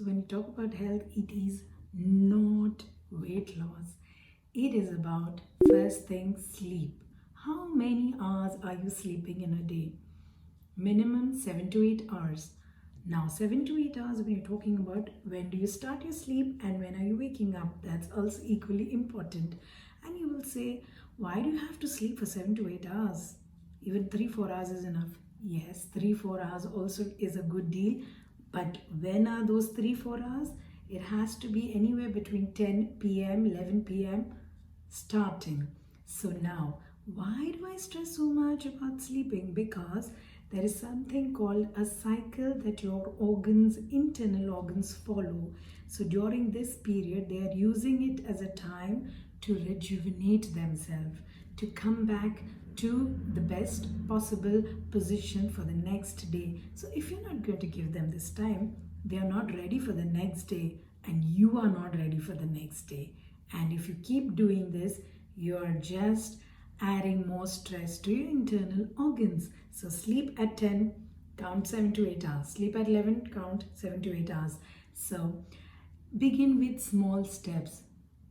So when you talk about health, it is not weight loss. It is about first thing sleep. How many hours are you sleeping in a day? Minimum 7 to 8 hours. Now 7 to 8 hours, when you're talking about when do you start your sleep and when are you waking up, that's also equally important. And you will say, why do you have to sleep for 7 to 8 hours? Even 3-4 hours is enough. Yes, 3-4 hours also is a good deal, but when are those 3-4 hours? It has to be anywhere between 10 p.m. 11 p.m. starting. So now, why do I stress so much about sleeping? Because there is something called a cycle that your organs, internal organs, follow. So during this period, they are using it as a time to rejuvenate themselves, to come back to the best possible position for the next day. So if you're not going to give them this time, they are not ready for the next day, and you are not ready for the next day. And if you keep doing this, you are just adding more stress to your internal organs. So sleep at 10, count 7 to 8 hours. Sleep at 11, count 7 to 8 hours. So begin with small steps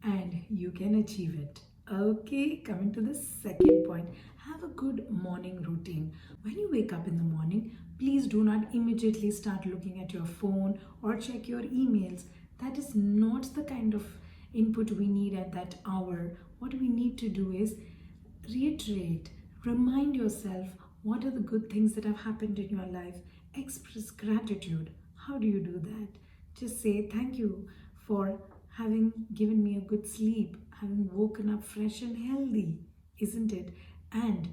and you can achieve it. Okay, coming to the second point, have a good morning routine. When you wake up in the morning, please do not immediately start looking at your phone or check your emails. That is not the kind of input we need at that hour. What we need to do is reiterate, remind yourself what are the good things that have happened in your life. Express gratitude. How do you do that? Just say thank you for having given me a good sleep, having woken up fresh and healthy, isn't it? And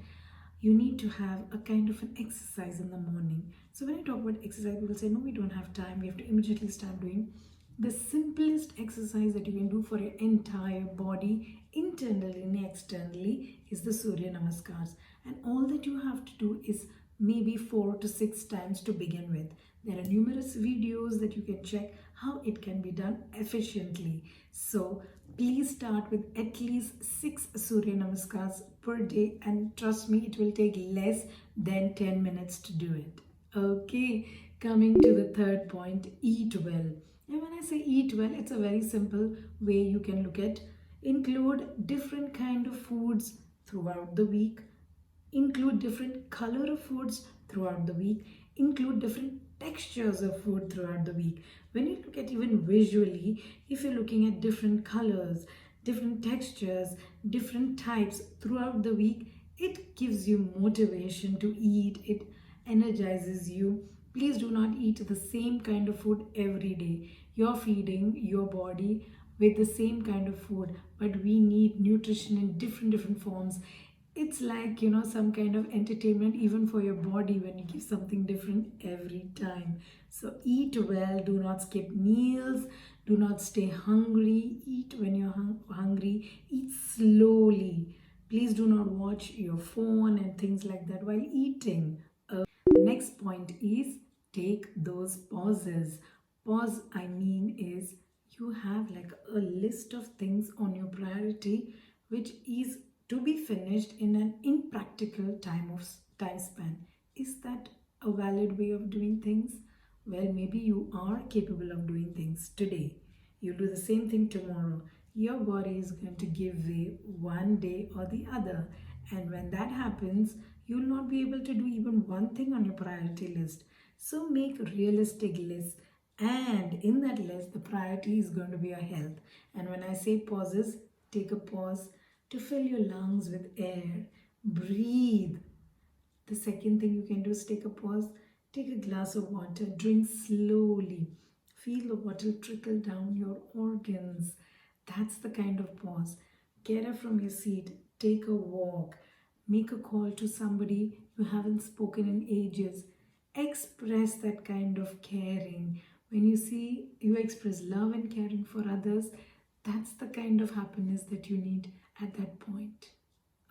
you need to have a kind of an exercise in the morning. So when I talk about exercise, people say, no, we don't have time. We have to immediately start doing. The simplest exercise that you can do for your entire body, internally and externally, is the Surya Namaskars. And all that you have to do is maybe 4 to 6 times to begin with. There are numerous videos that you can check how it can be done efficiently. So please start with at least 6 Surya Namaskars per day, and trust me, it will take less than 10 minutes to do it. Okay, coming to the third point, eat well. And when I say eat well, it's a very simple way you can look at. Include different kind of foods throughout the week. Include different color of foods throughout the week. Include different textures of food throughout the week. When you look at even visually, if you're looking at different colors, different textures, different types throughout the week, it gives you motivation to eat. It energizes you. Please do not eat the same kind of food every day. You're feeding your body with the same kind of food, but we need nutrition in different forms. It's like, some kind of entertainment even for your body when you give something different every time. So eat well, do not skip meals, do not stay hungry. Eat when you're hungry, eat slowly. Please do not watch your phone and things like that while eating. The next point is take those pauses. Pause, I mean, is you have like a list of things on your priority which is to be finished in an impractical time span. Is that a valid way of doing things? Well, maybe you are capable of doing things today. You'll do the same thing tomorrow. Your body is going to give way one day or the other. And when that happens, you'll not be able to do even one thing on your priority list. So make realistic lists. And in that list, the priority is going to be your health. And when I say pauses, take a pause to fill your lungs with air. Breathe. The second thing you can do is take a pause, take a glass of water, drink slowly. Feel the water trickle down your organs. That's the kind of pause. Get up from your seat, take a walk, make a call to somebody you haven't spoken in ages. Express that kind of caring. When you see you express love and caring for others, that's the kind of happiness that you need at that point.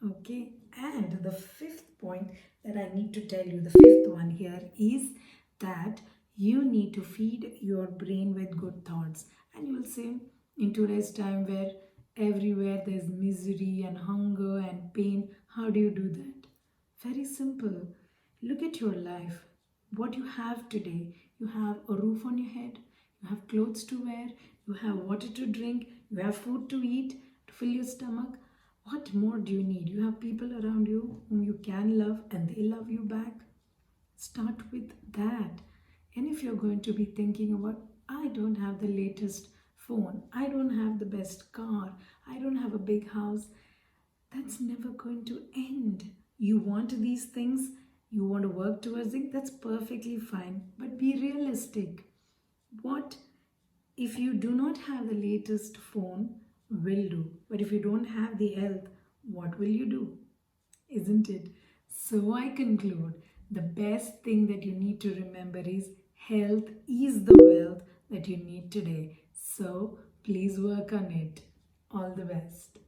Okay, and the fifth point that I need to tell you, the fifth one here is that you need to feed your brain with good thoughts. And you will say, in today's time where everywhere there's misery and hunger and pain, how do you do that? Very simple. Look at your life. What you have today. You have a roof on your head. you have clothes to wear, you have water to drink, you have food to eat to fill your stomach. What more do you need? You have people around you whom you can love and they love you back. Start with that. And if you're going to be thinking about, I don't have the latest phone, I don't have the best car, I don't have a big house, that's never going to end. You want these things, you want to work towards it, that's perfectly fine. But be realistic. What if you do not have the latest phone? Will do. But if you don't have the health, what will you do? Isn't it? So I conclude the best thing that you need to remember is health is the wealth that you need today. So please work on it. All the best.